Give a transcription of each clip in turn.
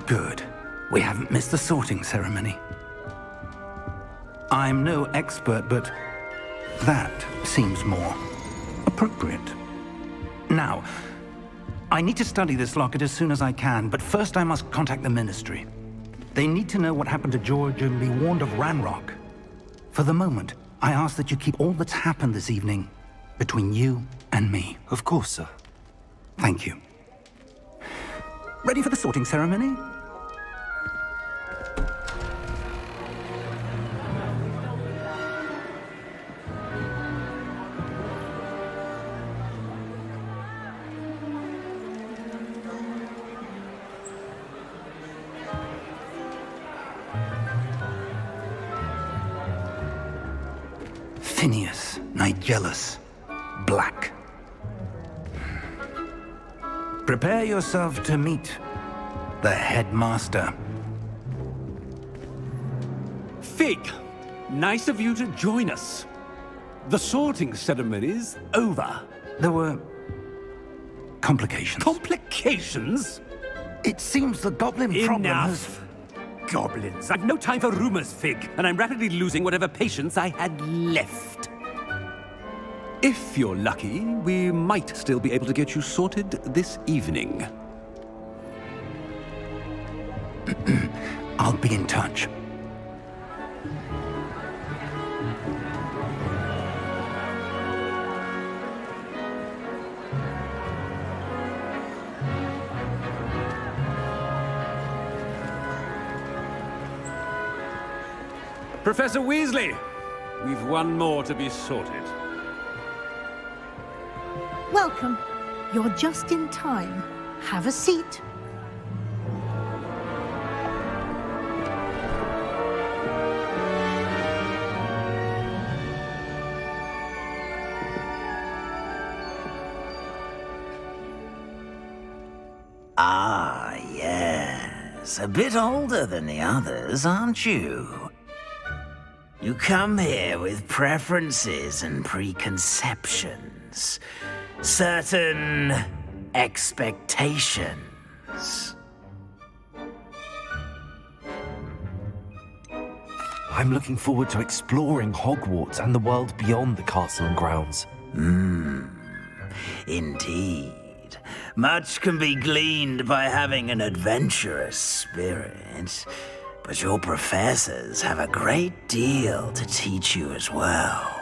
Good. We haven't missed the sorting ceremony. I'm no expert, but that seems more appropriate. Now, I need to study this locket as soon as I can, but first I must contact the Ministry. They need to know what happened to George and be warned of Ranrock. For the moment, I ask that you keep all that's happened this evening between you and me. Of course, sir. Thank you. Ready for the sorting ceremony? Phineas, Nigellus, Black. Prepare yourself to meet the headmaster. Fig, nice of you to join us. The sorting ceremony's over. There were complications. Complications? It seems the goblin problem has... Enough! Goblins. I've no time for rumors, Fig, and I'm rapidly losing whatever patience I had left. If you're lucky, we might still be able to get you sorted this evening. I'll be in touch. Professor Weasley, we've one more to be sorted. Welcome. You're just in time. Have a seat. Ah, yes. A bit older than the others, aren't you? You come here with preferences and preconceptions. Certain expectations. I'm looking forward to exploring Hogwarts and the world beyond the castle and grounds. Indeed. Much can be gleaned by having an adventurous spirit, but your professors have a great deal to teach you as well.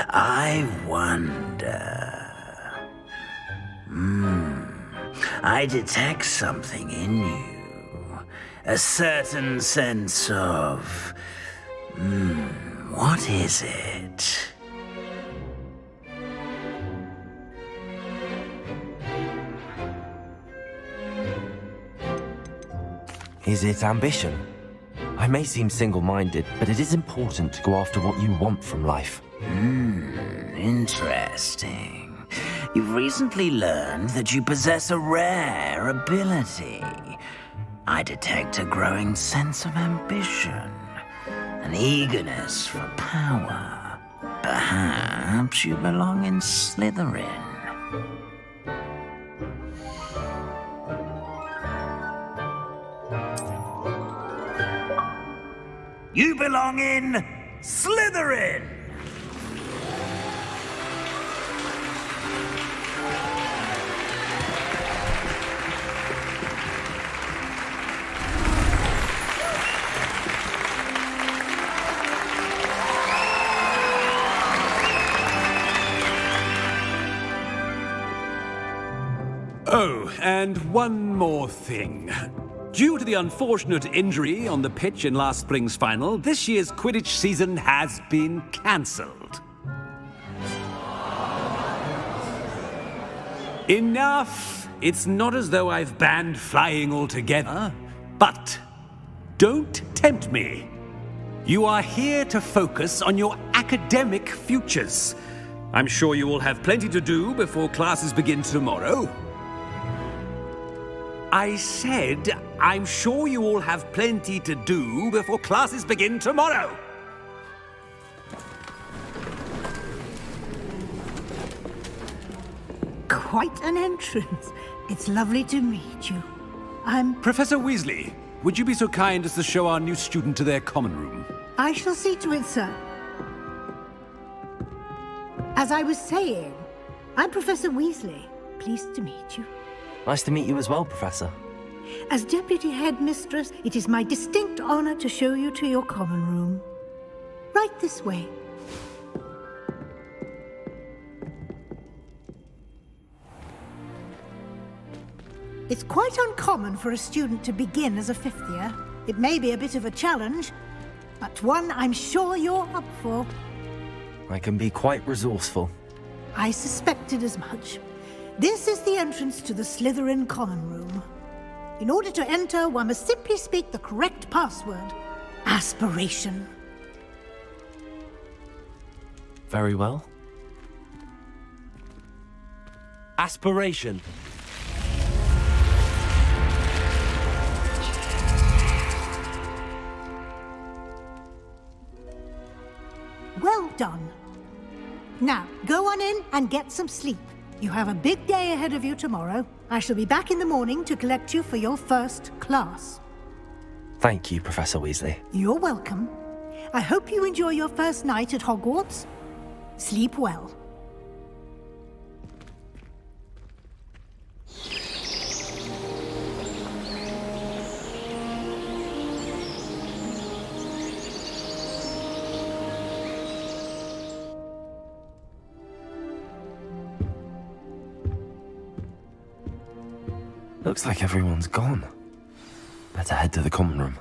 I wonder... I detect something in you. A certain sense of... what is it? Is it ambition? I may seem single-minded, but it is important to go after what you want from life. Interesting. You've recently learned that you possess a rare ability. I detect a growing sense of ambition, an eagerness for power. Perhaps you belong in Slytherin. You belong in Slytherin! Oh, and one more thing. Due to the unfortunate injury on the pitch in last spring's final, this year's Quidditch season has been cancelled. Enough! It's not as though I've banned flying altogether, but don't tempt me. You are here to focus on your academic futures. I'm sure you will have plenty to do before classes begin tomorrow. I said, I'm sure you all have plenty to do before classes begin tomorrow. quite an entrance. It's lovely to meet you. Professor Weasley, would you be so kind as to show our new student to their common room? I shall see to it, sir. As I was saying, I'm Professor Weasley. Pleased to meet you. Nice to meet you as well, Professor. As Deputy Headmistress, it is my distinct honor to show you to your common room. Right this way. It's quite uncommon for a student to begin as a fifth year. It may be a bit of a challenge, but one I'm sure you're up for. I can be quite resourceful. I suspected as much. This is the entrance to the Slytherin common room. In order to enter, one must simply speak the correct password. Aspiration. Very well. Aspiration. Well done. Now, go on in and get some sleep. You have a big day ahead of you tomorrow. I shall be back in the morning to collect you for your first class. Thank you, Professor Weasley. You're welcome. I hope you enjoy your first night at Hogwarts. Sleep well. Looks like everyone's gone. Better head to the common room.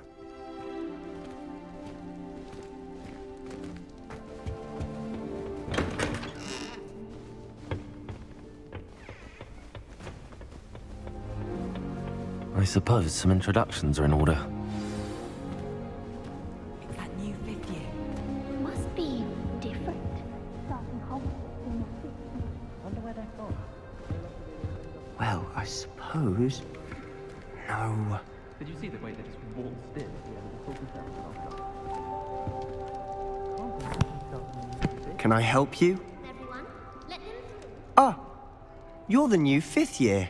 I suppose some introductions are in order. It's that new fifth year. Must be different. Starting Hogwarts in the Wonder where they're from. Well, I suppose... No. Did you see the way they just waltzed in? Can I help you? everyone. Let them through. Ah, you're the new fifth year.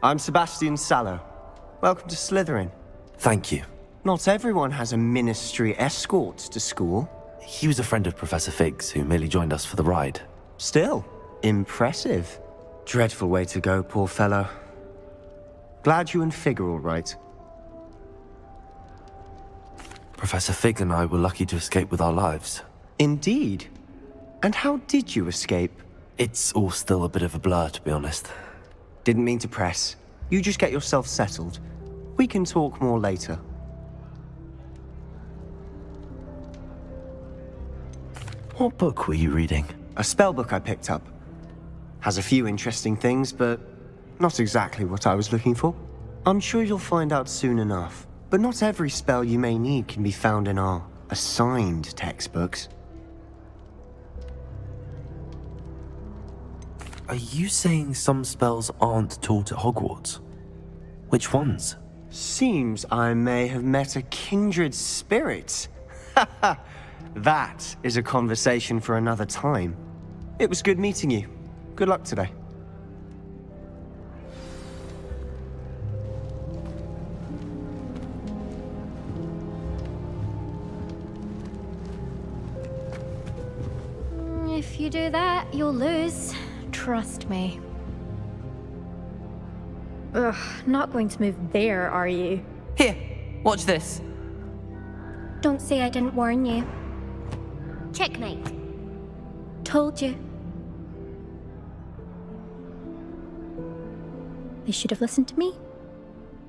I'm Sebastian Sallow. Welcome to Slytherin. Thank you. Not everyone has a ministry escort to school. He was a friend of Professor Fig's who merely joined us for the ride. Still, impressive. Dreadful way to go, poor fellow. Glad you and Fig are all right. Professor Fig and I were lucky to escape with our lives. Indeed. And how did you escape? It's all still a bit of a blur, to be honest. Didn't mean to press. You just get yourself settled. We can talk more later. What book were you reading? A spellbook I picked up. Has a few interesting things, but not exactly what I was looking for. I'm sure you'll find out soon enough. But not every spell you may need can be found in our assigned textbooks. Are you saying some spells aren't taught at Hogwarts? Which ones? Seems I may have met a kindred spirit. That is a conversation for another time. It was good meeting you. Good luck today. If you do that, you'll lose. Trust me. Ugh, not going to move there, are you? Here, watch this. Don't say I didn't warn you. Checkmate. Told you. They should have listened to me.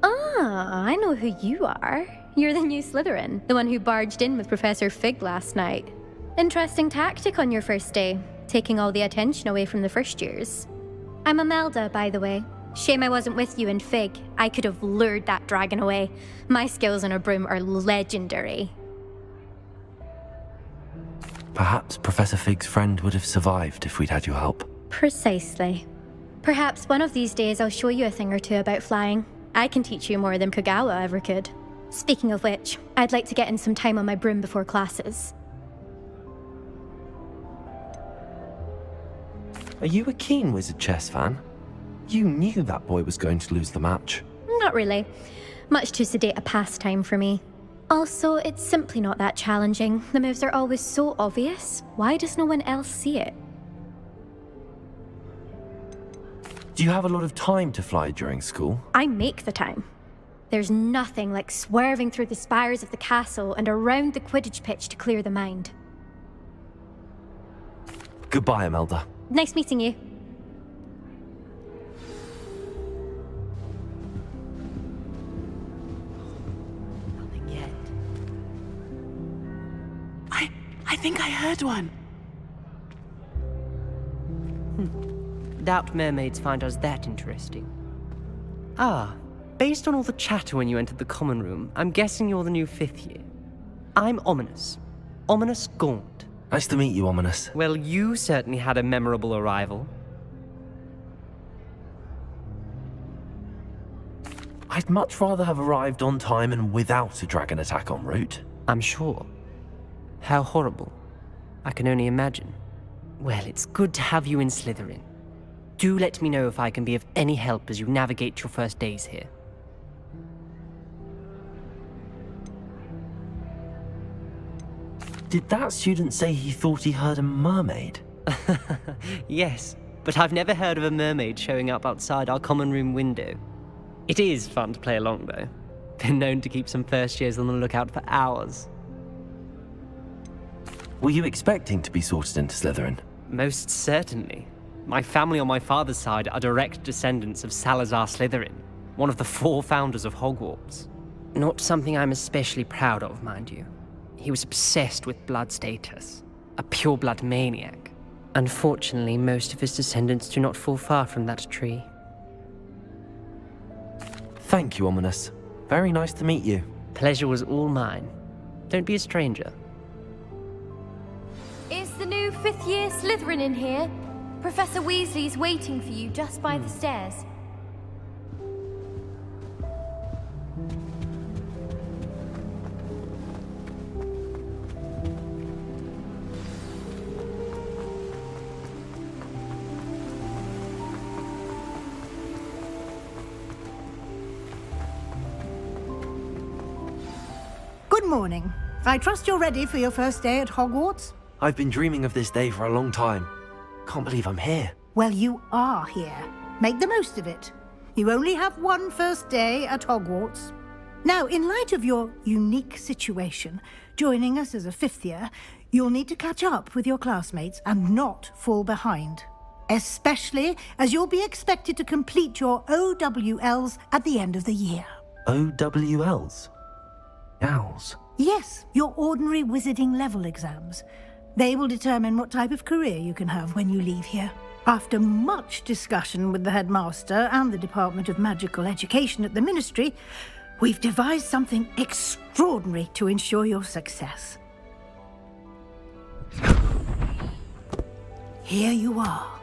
Ah, I know who you are. You're the new Slytherin, the one who barged in with Professor Fig last night. Interesting tactic on your first day, taking all the attention away from the first years. I'm Imelda, by the way. Shame I wasn't with you in Fig. I could have lured that dragon away. My skills on a broom are legendary. Perhaps Professor Fig's friend would have survived if we'd had your help. Precisely. Perhaps one of these days I'll show you a thing or two about flying. I can teach you more than Kogawa ever could. Speaking of which, I'd like to get in some time on my broom before classes. Are you a keen wizard chess fan? You knew that boy was going to lose the match. Not really. Much too sedate a pastime for me. Also, it's simply not that challenging. The moves are always so obvious. Why does no one else see it? Do you have a lot of time to fly during school? I make the time. There's nothing like swerving through the spires of the castle and around the Quidditch pitch to clear the mind. Goodbye, Imelda. Nice meeting you. Nothing yet. I think I heard one. Doubt mermaids find us that interesting. Ah, based on all the chatter when you entered the common room, I'm guessing you're the new 5th year. I'm Ominous. Ominous Gaunt. Nice to meet you, Ominous. Well, you certainly had a memorable arrival. I'd much rather have arrived on time and without a dragon attack en route. I'm sure. How horrible. I can only imagine. Well, it's good to have you in Slytherin. Do let me know if I can be of any help as you navigate your first days here. Did that student say he thought he heard a mermaid? Yes, but I've never heard of a mermaid showing up outside our common room window. It is fun to play along, though. Been known to keep some first years on the lookout for hours. Were you expecting to be sorted into Slytherin? Most certainly. My family on my father's side are direct descendants of Salazar Slytherin, one of the 4 founders of Hogwarts. Not something I'm especially proud of, mind you. He was obsessed with blood status, a pure-blood maniac. Unfortunately, most of his descendants do not fall far from that tree. Thank you, Ominous. Very nice to meet you. Pleasure was all mine. Don't be a stranger. Is the new 5th year Slytherin in here? Professor Weasley's waiting for you just by the stairs. Good morning. I trust you're ready for your first day at Hogwarts? I've been dreaming of this day for a long time. Can't believe I'm here. Well, you are here. Make the most of it. You only have one first day at Hogwarts. Now, in light of your unique situation, joining us as a 5th year, you'll need to catch up with your classmates and not fall behind. Especially as you'll be expected to complete your OWLs at the end of the year. OWLs? Owls? Yes, your ordinary wizarding level exams. They will determine what type of career you can have when you leave here. After much discussion with the headmaster and the Department of Magical Education at the Ministry, we've devised something extraordinary to ensure your success. Here you are.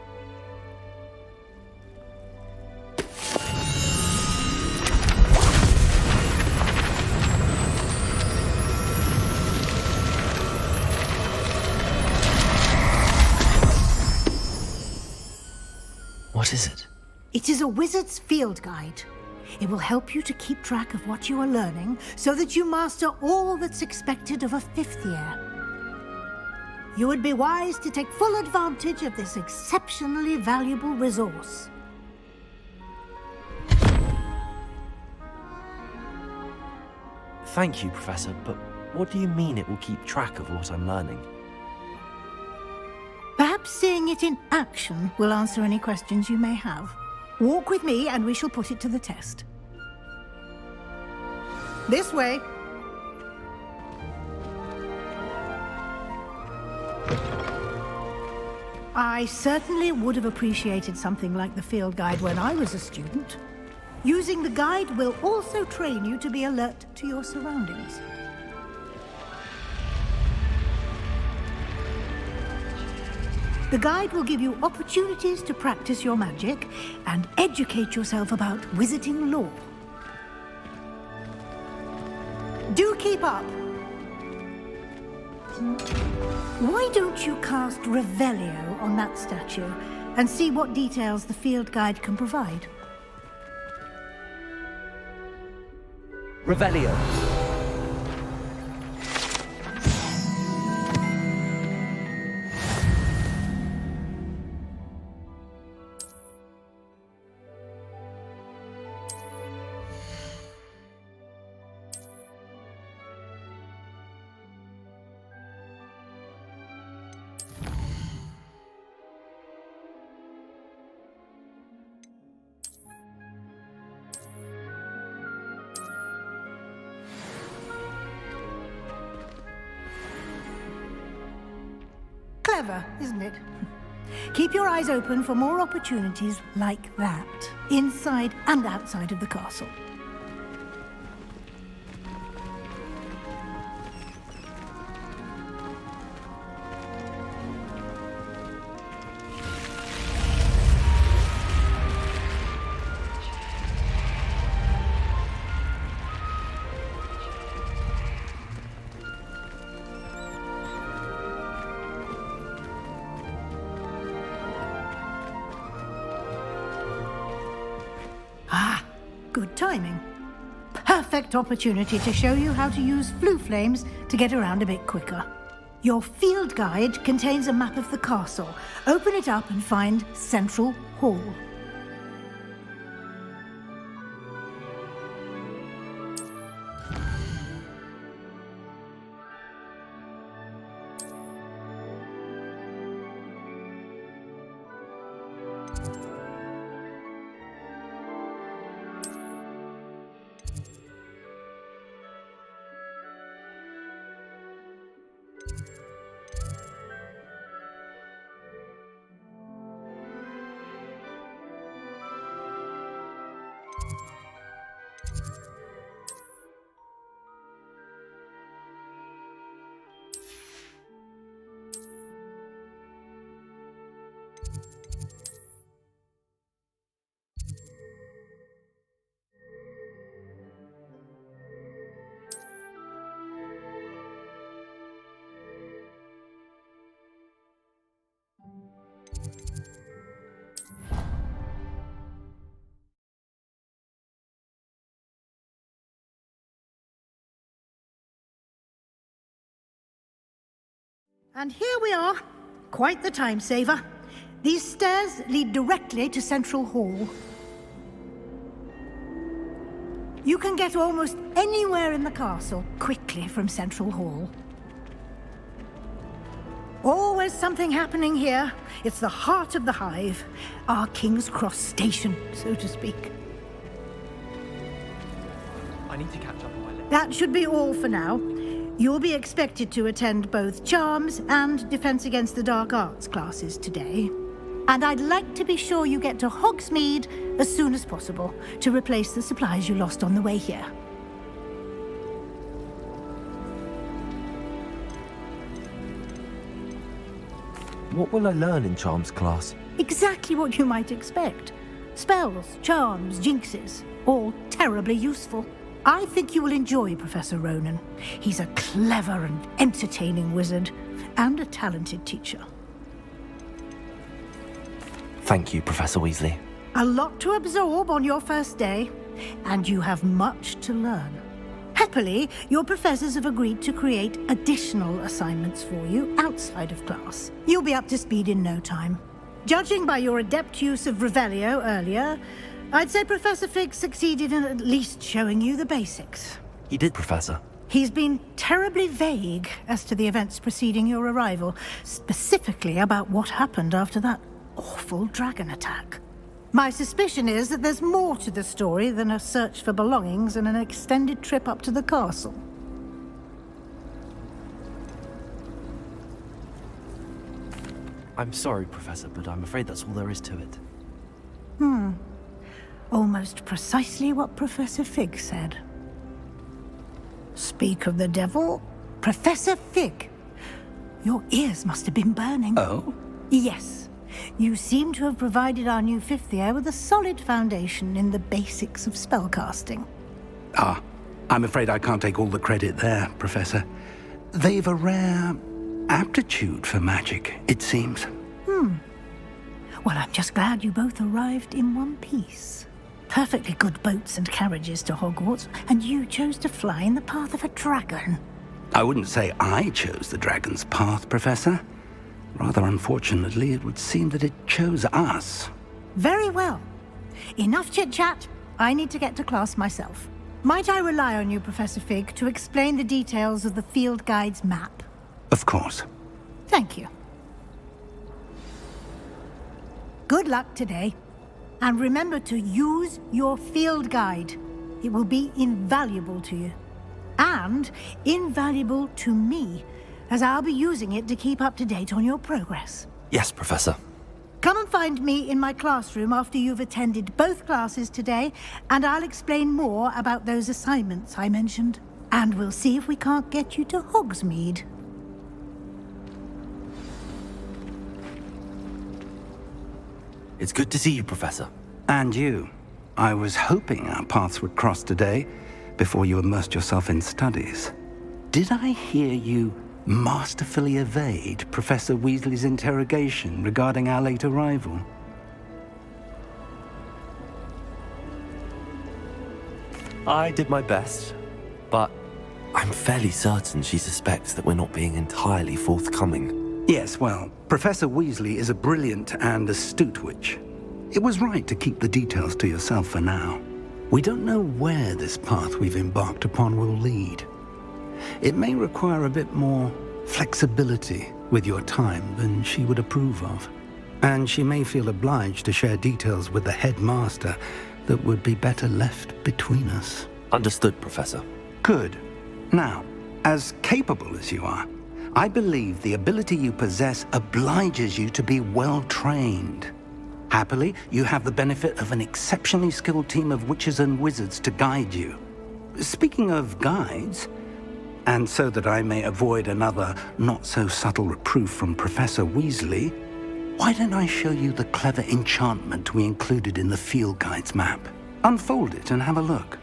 What is it? It is a wizard's field guide. It will help you to keep track of what you are learning so that you master all that's expected of a 5th year. You would be wise to take full advantage of this exceptionally valuable resource. Thank you, Professor, but what do you mean it will keep track of what I'm learning? Perhaps seeing it in action will answer any questions you may have. Walk with me and we shall put it to the test. This way. I certainly would have appreciated something like the field guide when I was a student. Using the guide will also train you to be alert to your surroundings. The guide will give you opportunities to practice your magic and educate yourself about wizarding lore. Do keep up. Why don't you cast Revelio on that statue? and see what details the field guide can provide. Revelio. Clever, isn't it? Keep your eyes open for more opportunities like that, inside and outside of the castle. Good timing. Perfect opportunity to show you how to use flue flames to get around a bit quicker. Your field guide contains a map of the castle. Open it up and find Central Hall. And here we are. Quite the time saver. These stairs lead directly to Central Hall. You can get almost anywhere in the castle quickly from Central Hall. Always something happening here. It's the heart of the hive. Our King's Cross station, so to speak. I need to catch up on my list. That should be all for now. You'll be expected to attend both Charms and Defense Against the Dark Arts classes today. And I'd like to be sure you get to Hogsmeade as soon as possible to replace the supplies you lost on the way here. What will I learn in Charms class? Exactly what you might expect. Spells, charms, jinxes, all terribly useful. I think you will enjoy Professor Ronan. He's a clever and entertaining wizard, and a talented teacher. Thank you, Professor Weasley. A lot to absorb on your first day, and you have much to learn. Happily, your professors have agreed to create additional assignments for you outside of class. You'll be up to speed in no time. Judging by your adept use of Revelio earlier, I'd say Professor Fig succeeded in at least showing you the basics. He did, Professor. He's been terribly vague as to the events preceding your arrival, specifically about what happened after that awful dragon attack. My suspicion is that there's more to the story than a search for belongings and an extended trip up to the castle. I'm sorry, Professor, but I'm afraid that's all there is to it. Almost precisely what Professor Fig said. Speak of the devil, Professor Fig. Your ears must have been burning. Oh? Yes. You seem to have provided our new fifth year with a solid foundation in the basics of spellcasting. Ah, I'm afraid I can't take all the credit there, Professor. They've a rare aptitude for magic, it seems. Well, I'm just glad you both arrived in one piece. Perfectly good boats and carriages to Hogwarts, and you chose to fly in the path of a dragon. I wouldn't say I chose the dragon's path, Professor. Rather unfortunately, it would seem that it chose us. Very well. Enough chit-chat. I need to get to class myself. Might I rely on you, Professor Fig, to explain the details of the field guide's map? Of course. Thank you. Good luck today. And remember to use your field guide. It will be invaluable to you. And invaluable to me, as I'll be using it to keep up to date on your progress. Yes, Professor. Come and find me in my classroom after you've attended both classes today, and I'll explain more about those assignments I mentioned. And we'll see if we can't get you to Hogsmeade. It's good to see you, Professor. And you. I was hoping our paths would cross today, before you immersed yourself in studies. Did I hear you masterfully evade Professor Weasley's interrogation regarding our late arrival? I did my best, but I'm fairly certain she suspects that we're not being entirely forthcoming. Yes, well, Professor Weasley is a brilliant and astute witch. It was right to keep the details to yourself for now. We don't know where this path we've embarked upon will lead. It may require a bit more flexibility with your time than she would approve of. And she may feel obliged to share details with the headmaster that would be better left between us. Understood, Professor. Good. Now, as capable as you are, I believe the ability you possess obliges you to be well-trained. Happily, you have the benefit of an exceptionally skilled team of witches and wizards to guide you. Speaking of guides, and so that I may avoid another not-so-subtle reproof from Professor Weasley, why don't I show you the clever enchantment we included in the field guide's map? Unfold it and have a look.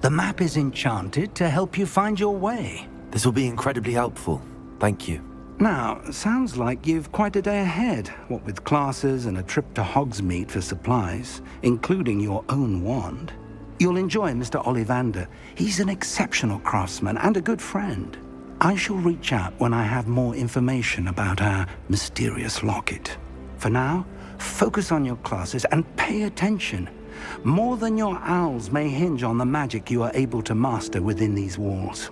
The map is enchanted to help you find your way. This will be incredibly helpful. Thank you. Now, sounds like you've quite a day ahead, what with classes and a trip to Hogsmeade for supplies, including your own wand. You'll enjoy Mr. Ollivander. He's an exceptional craftsman and a good friend. I shall reach out when I have more information about our mysterious locket. For now, focus on your classes and pay attention. More than your owls may hinge on the magic you are able to master within these walls.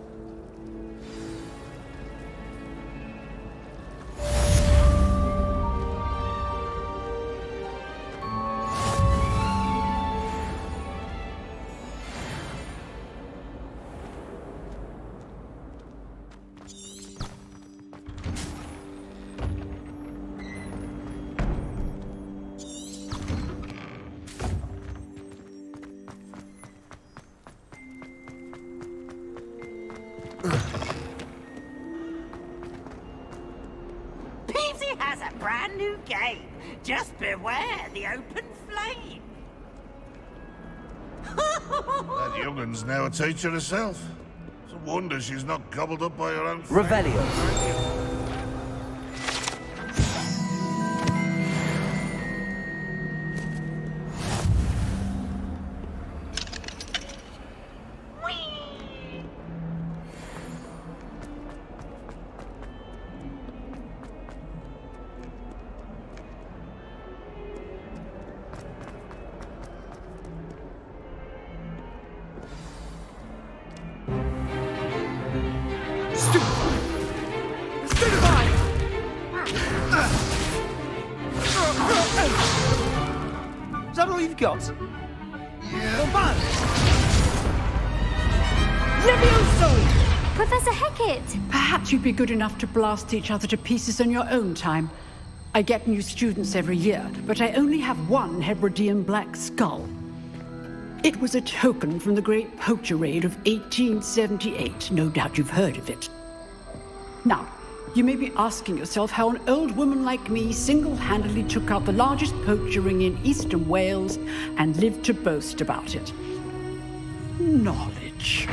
Peavesy has a brand new game. Just beware the open flame. That youngun's now a teacher herself. It's a wonder she's not gobbled up by her own... Revelio. Is that all you've got? Yeah. Levioso! Professor Hecat! Perhaps you'd be good enough to blast each other to pieces on your own time. I get new students every year, but I only have one Hebridean black skull. It was a token from the Great Poacher Raid of 1878. No doubt you've heard of it. Now, you may be asking yourself how an old woman like me single-handedly took out the largest poacher ring in eastern Wales and lived to boast about it. Knowledge.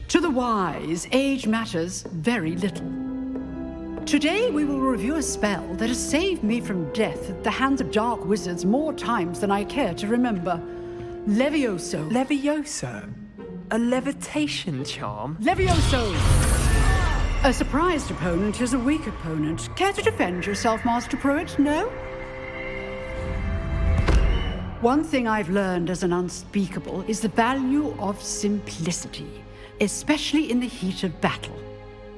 To the wise, age matters very little. Today we will review a spell that has saved me from death at the hands of dark wizards more times than I care to remember. Levioso. Levioso? A levitation charm? Levioso! A surprised opponent is a weak opponent. Care to defend yourself, Master Pruitt? No? One thing I've learned as an unspeakable is the value of simplicity, especially in the heat of battle.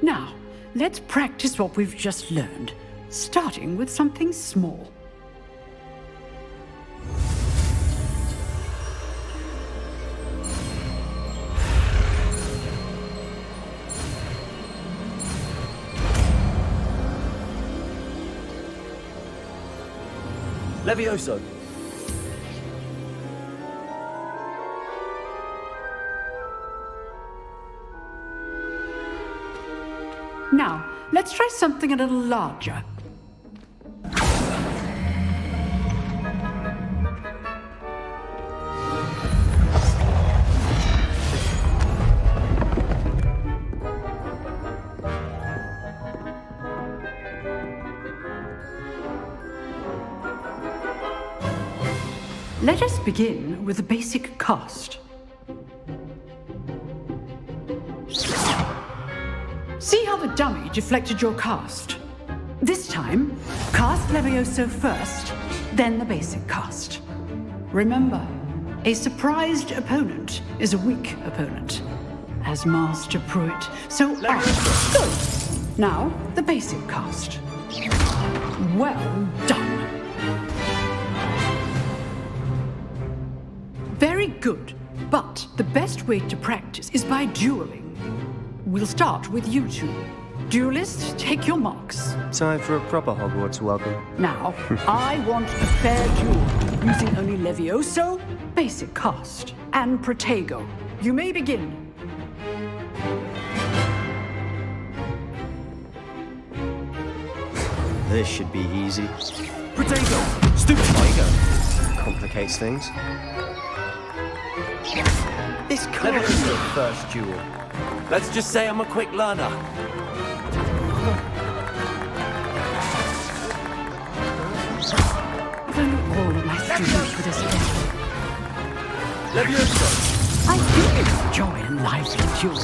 Now, let's practice what we've just learned, starting with something small. Levioso. Now, let's try something a little larger. Let us begin with a basic cast. See how the dummy deflected your cast? This time, cast Levioso first, then the basic cast. Remember, a surprised opponent is a weak opponent, as Master Pruitt so often. Good. Now, the basic cast. Well done. Very good, but the best way to practice is by dueling. We'll start with you two. Duelists, take your marks. Time for a proper Hogwarts welcome. Now, I want a fair duel, using only Levioso, basic cast, and Protego. You may begin. This should be easy. Protego! Stupid tiger! Complicates things. This can't be the first duel. Let's just say I'm a quick learner. Then all of my students with us together. Levioso! I do enjoy a lively duel.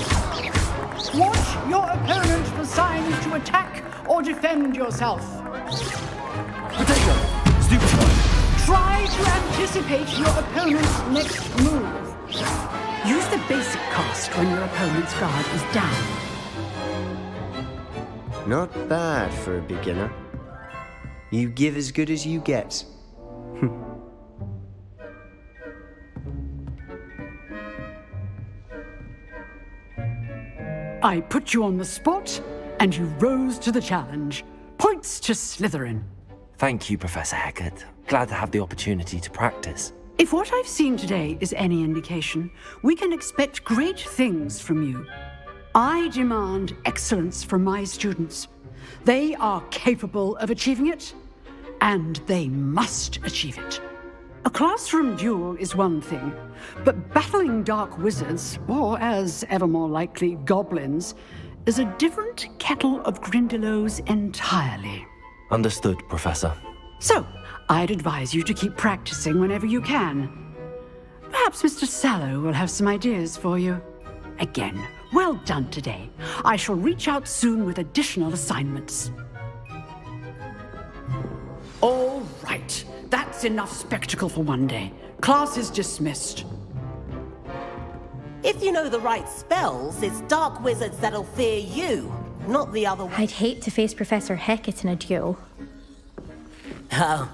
Watch your opponent for signs to attack or defend yourself. Protego! Stupid tiger! Try to anticipate your opponent's next move. Use the basic cast when your opponent's guard is down. Not bad for a beginner. You give as good as you get. I put you on the spot, and you rose to the challenge. Points to Slytherin. Thank you, Professor Hecat. Glad to have the opportunity to practice. If what I've seen today is any indication, we can expect great things from you. I demand excellence from my students. They are capable of achieving it, and they must achieve it. A classroom duel is one thing, but battling dark wizards, or as ever more likely, goblins, is a different kettle of Grindylows entirely. Understood, Professor. So, I'd advise you to keep practicing whenever you can. Perhaps Mr. Sallow will have some ideas for you. Again, well done today. I shall reach out soon with additional assignments. All right, that's enough spectacle for one day. Class is dismissed. If you know the right spells, it's dark wizards that'll fear you, not the other one. I'd hate to face Professor Hecat in a duel. Oh,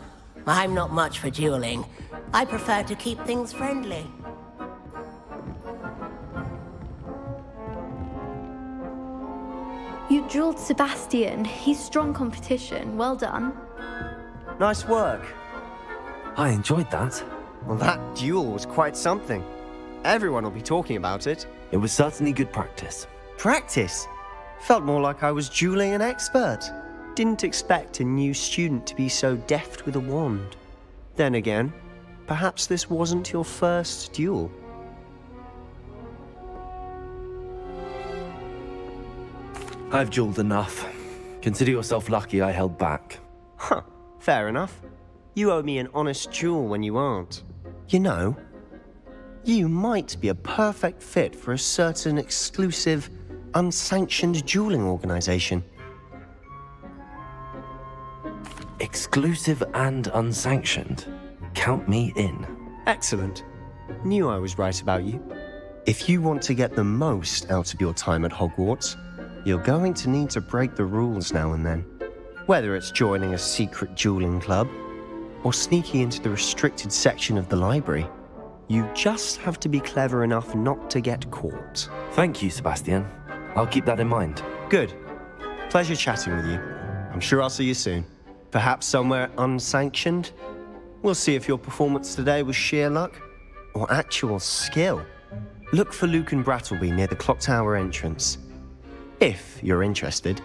I'm not much for dueling. I prefer to keep things friendly. You dueled Sebastian. He's strong competition. Well done. Nice work. I enjoyed that. Well, that duel was quite something. Everyone will be talking about it. It was certainly good practice. Practice? Felt more like I was dueling an expert. Didn't expect a new student to be so deft with a wand. Then again, perhaps this wasn't your first duel. I've dueled enough. Consider yourself lucky I held back. Huh, fair enough. You owe me an honest duel when you aren't. You know, you might be a perfect fit for a certain exclusive, unsanctioned dueling organization. Exclusive and unsanctioned. Count me in. Excellent. Knew I was right about you. If you want to get the most out of your time at Hogwarts, you're going to need to break the rules now and then. Whether it's joining a secret dueling club, or sneaking into the restricted section of the library, you just have to be clever enough not to get caught. Thank you, Sebastian. I'll keep that in mind. Good. Pleasure chatting with you. I'm sure I'll see you soon. Perhaps somewhere unsanctioned? We'll see if your performance today was sheer luck or actual skill. Look for Luke and Brattleby near the clock tower entrance, if you're interested.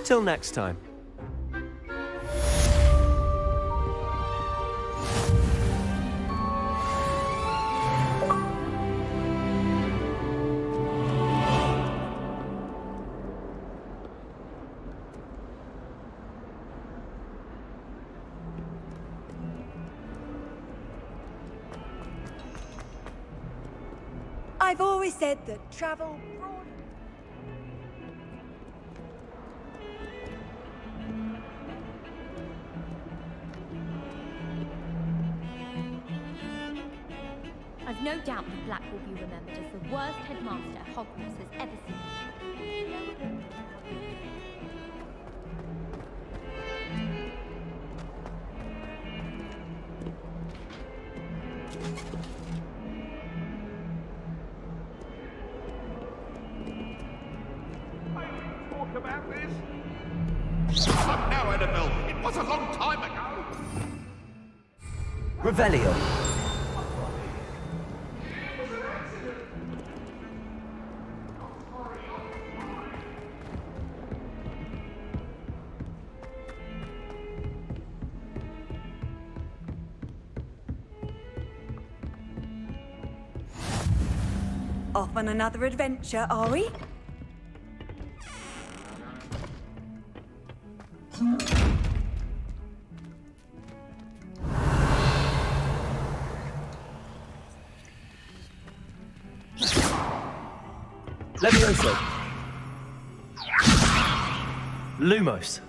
Till next time. I've always said that travel broad... I've no doubt that Black will be remembered as the worst headmaster Hogwarts has ever seen. Talk about this? But now, Annabelle, it was a long time ago. Revelio. Off on another adventure, are we? Levioso. Lumos.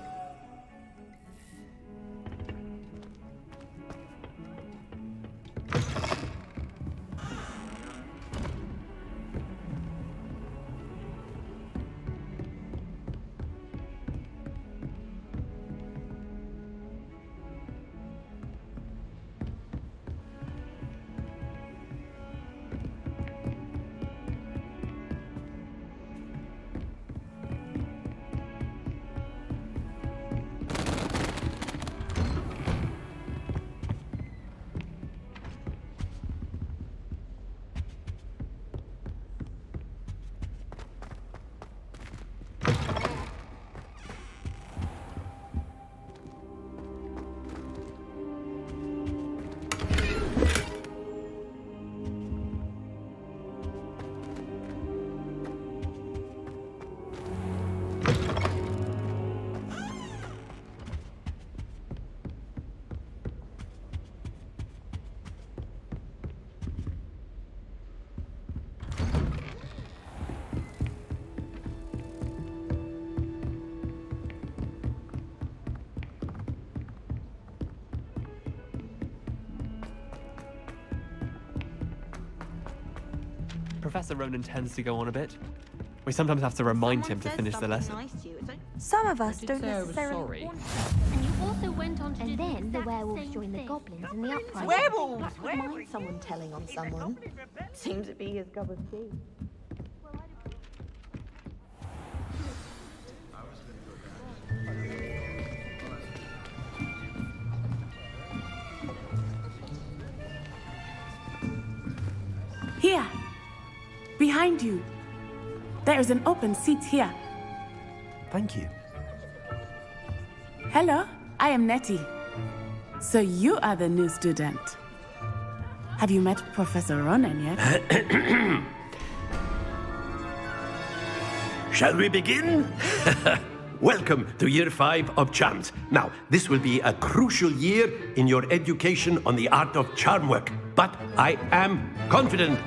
Professor Ronan tends to go on a bit. We sometimes have to remind him to finish the lesson. Some of us don't necessarily sorry. want... And you also went on to and then the werewolves joined the goblins in the uprising. Werewolves! That would mind someone telling on someone. Seems to be his cup of tea. behind you. There is an open seat here. Thank you. Hello, I am Nettie. So you are the new student. Have you met Professor Ronan yet? Shall we begin? Welcome to Year 5 of Charms. Now, this will be a crucial year in your education on the art of charm work. But I am confident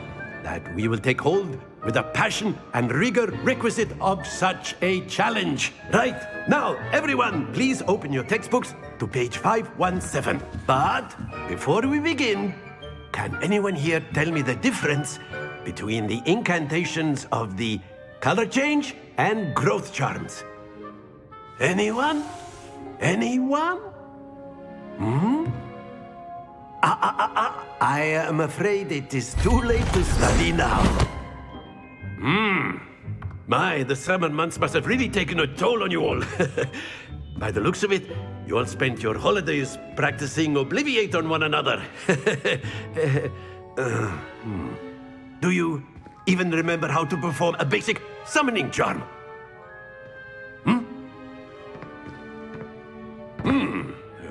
that we will take hold with the passion and rigor requisite of such a challenge. Right, now, everyone, please open your textbooks to page 517. But before we begin, can anyone here tell me the difference between the incantations of the color change and growth charms? Anyone? Anyone? I am afraid it is too late to study now. My, the summer months must have really taken a toll on you all. By the looks of it, you all spent your holidays practicing Obliviate on one another. Do you even remember how to perform a basic summoning charm?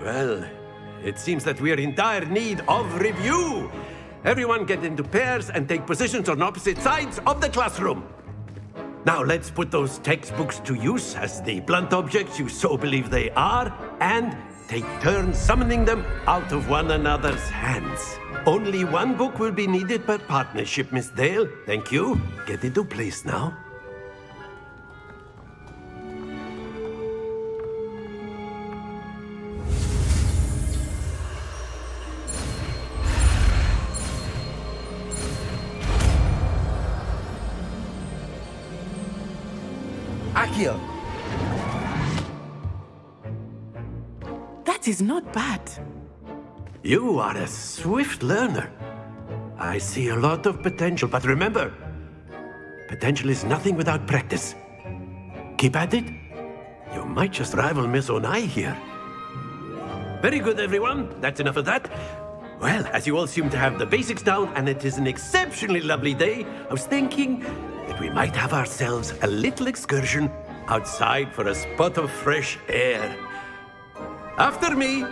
Well, it seems that we are in dire need of review. Everyone get into pairs and take positions on opposite sides of the classroom. Now let's put those textbooks to use as the blunt objects you so believe they are, and take turns summoning them out of one another's hands. Only one book will be needed per partnership, Miss Dale. Thank you. Get into place now. Akio. That is not bad. You are a swift learner. I see a lot of potential, but remember, potential is nothing without practice. Keep at it. You might just rival Miss Onai here. Very good, everyone. That's enough of that. Well, as you all seem to have the basics down, and it is an exceptionally lovely day, I was thinking that we might have ourselves a little excursion outside for a spot of fresh air. After me.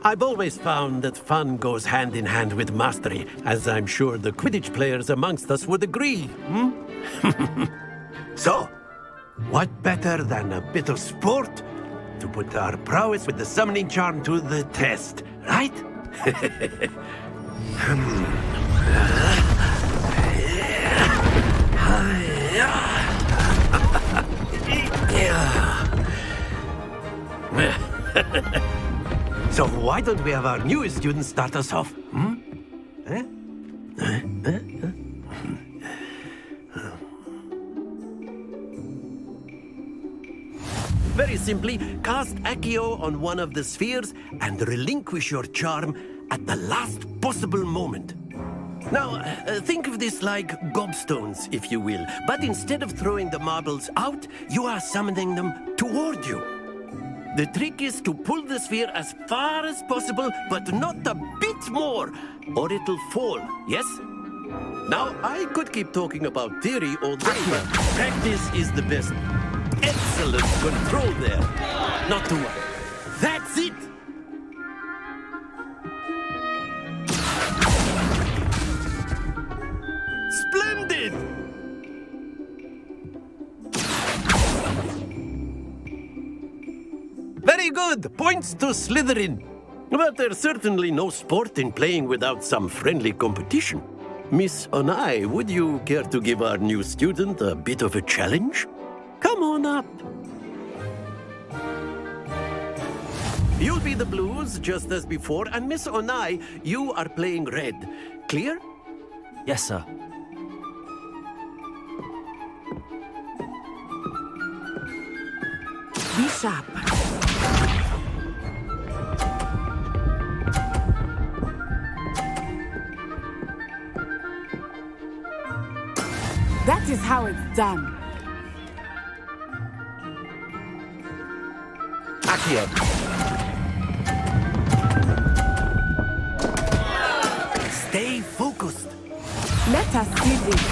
I've always found that fun goes hand in hand with mastery, as I'm sure the Quidditch players amongst us would agree. So, what better than a bit of sport to put our prowess with the summoning charm to the test, right? So why don't we have our newest student start us off? Very simply, cast Accio on one of the spheres and relinquish your charm at the last possible moment. Now, think of this like gobstones, if you will. But instead of throwing the marbles out, you are summoning them toward you. The trick is to pull the sphere as far as possible, but not a bit more, or it'll fall, yes? Now, I could keep talking about theory all day, but practice is the best. Excellent control there. Not to worry. That's it! Splendid! Very good. Points to Slytherin. But there's certainly no sport in playing without some friendly competition. Miss Onai, would you care to give our new student a bit of a challenge? Come on up. You'll be the blues, just as before, and Miss Onai, you are playing red. Clear? Yes, sir. Be sharp. is how it's done. Accio. Stay focused. Let us see this.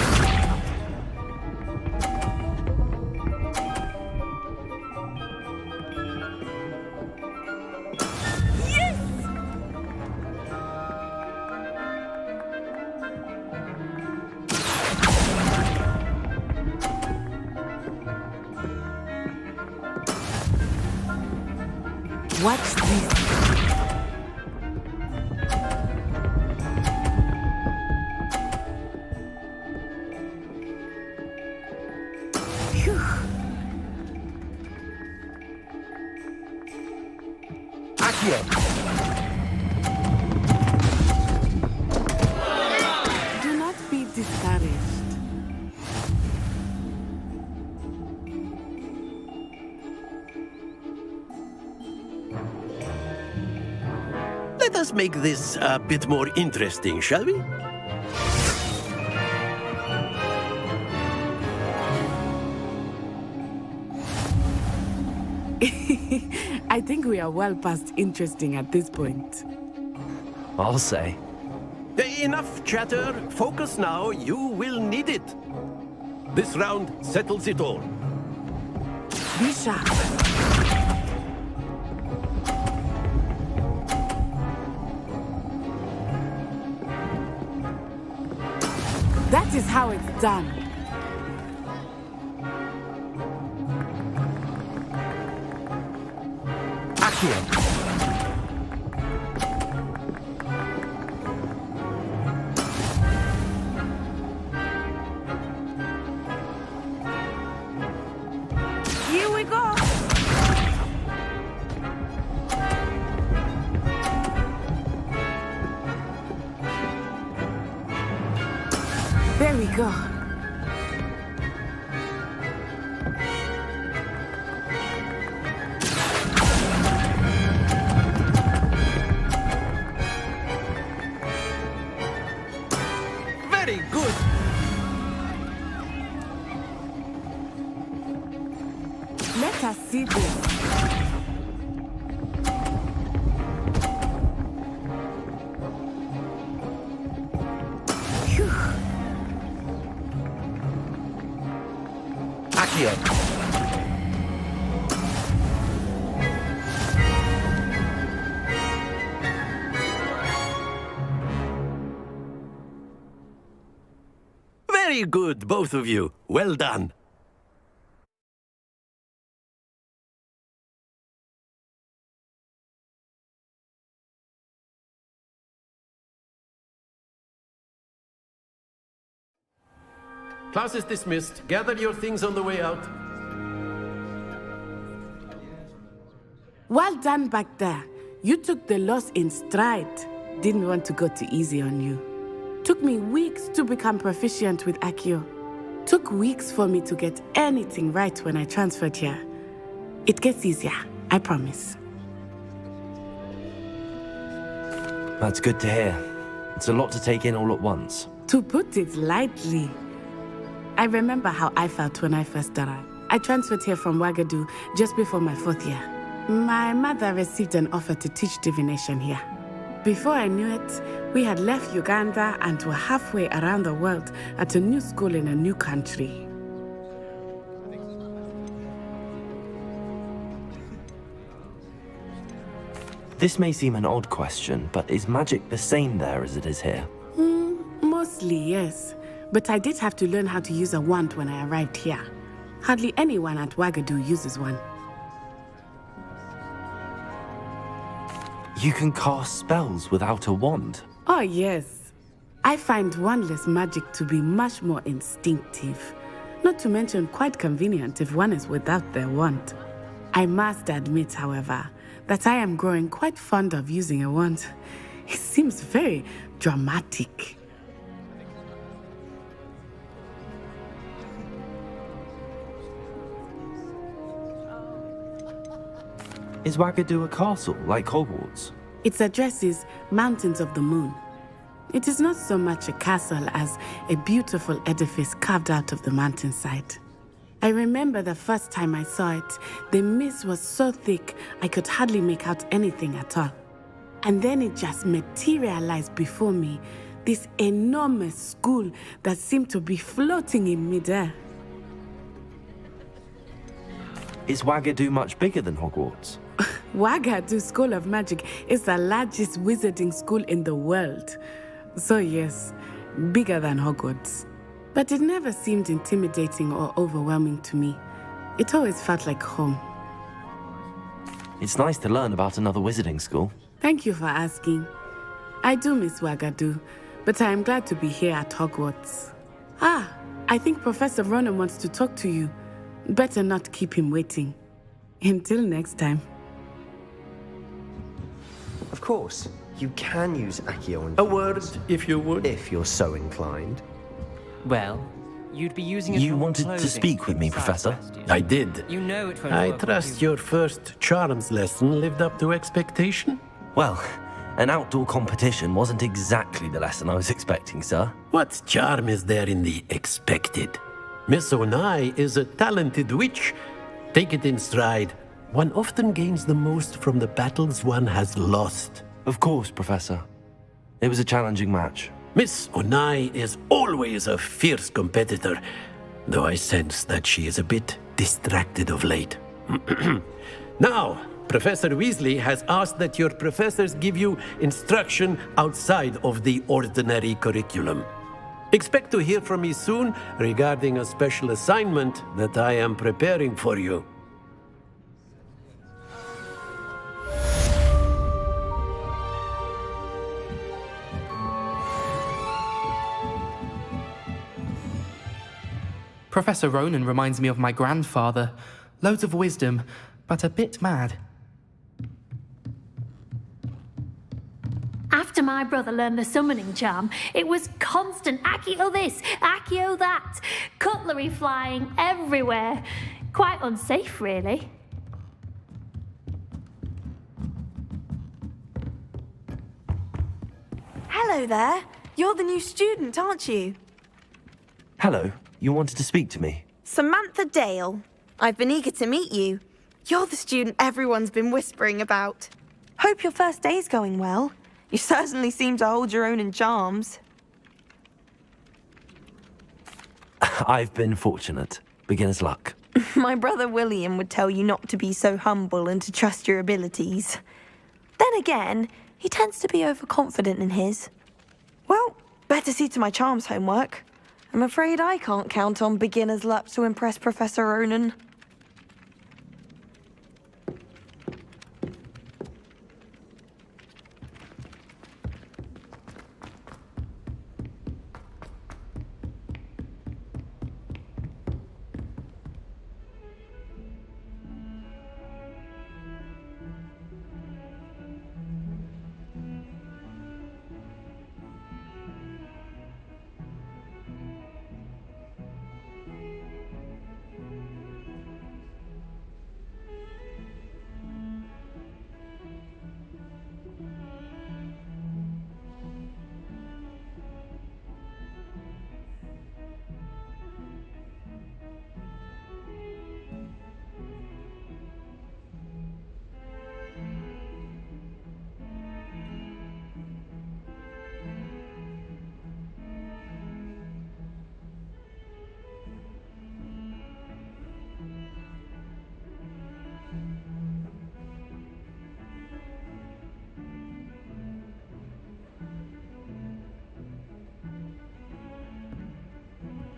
Watch this. Phew. Accio. Do not be discouraged. Let us make this a bit more interesting, shall we? I think we are well past interesting at this point. I'll say. Enough chatter. Focus now. You will need it. This round settles it all. Be sharp. That is how it's done. Accio. Here we go. There we go. Very good. Let us see this. Phew. Accio. Very good, both of you. Well done. Class is dismissed. Gather your things on the way out. Well done back there. You took the loss in stride. Didn't want to go too easy on you. Took me weeks to become proficient with Accio. Took weeks for me to get anything right when I transferred here. It gets easier, I promise. That's good to hear. It's a lot to take in all at once. To put it lightly, I remember how I felt when I first arrived. I transferred here from Ouagadougou just before my 4th year. My mother received an offer to teach divination here. Before I knew it, we had left Uganda and were halfway around the world at a new school in a new country. This may seem an odd question, but is magic the same there as it is here? Mostly, yes. But I did have to learn how to use a wand when I arrived here. Hardly anyone at Ouagadougou uses one. You can cast spells without a wand? Oh, yes. I find wandless magic to be much more instinctive. Not to mention quite convenient if one is without their wand. I must admit, however, that I am growing quite fond of using a wand. It seems very dramatic. Is Ouagadougou a castle, like Hogwarts? Its address is Mountains of the Moon. It is not so much a castle as a beautiful edifice carved out of the mountainside. I remember the first time I saw it, the mist was so thick I could hardly make out anything at all. And then it just materialized before me, this enormous school that seemed to be floating in midair. Is Wagadu much bigger than Hogwarts? Wagadu School of Magic is the largest wizarding school in the world. So yes, bigger than Hogwarts. But it never seemed intimidating or overwhelming to me. It always felt like home. It's nice to learn about another wizarding school. Thank you for asking. I do miss Wagadu, but I am glad to be here at Hogwarts. Ah, I think Professor Ronan wants to talk to you. Better not keep him waiting. Until next time. Of course, you can use Accio on A word, if you would. if you're so inclined. Well, you'd be using it You for wanted to clothing speak with me, inside Professor? Celestia. I did. You know it won't I work trust with you. your first charms lesson lived up to expectation. Well, an outdoor competition wasn't exactly the lesson I was expecting, sir. What charm is there in the expected? Miss Onai is a talented witch. Take it in stride. One often gains the most from the battles one has lost. Of course, Professor. It was a challenging match. Miss Onai is always a fierce competitor, though I sense that she is a bit distracted of late. Now, Professor Weasley has asked that your professors give you instruction outside of the ordinary curriculum. Expect to hear from me soon regarding a special assignment that I am preparing for you. Professor Ronan reminds me of my grandfather. Loads of wisdom, but a bit mad. After my brother learned the summoning charm, it was constant Accio this, Accio that, cutlery flying everywhere. Quite unsafe, really. Hello there. You're the new student, aren't you? Hello, you wanted to speak to me? Samantha Dale. I've been eager to meet you. You're the student everyone's been whispering about. Hope your first day's going well. You certainly seem to hold your own in charms. I've been fortunate. Beginner's luck. My brother William would tell you not to be so humble and to trust your abilities. Then again, he tends to be overconfident in his. Well, better see to my charms homework. I'm afraid I can't count on beginner's luck to impress Professor Ronan.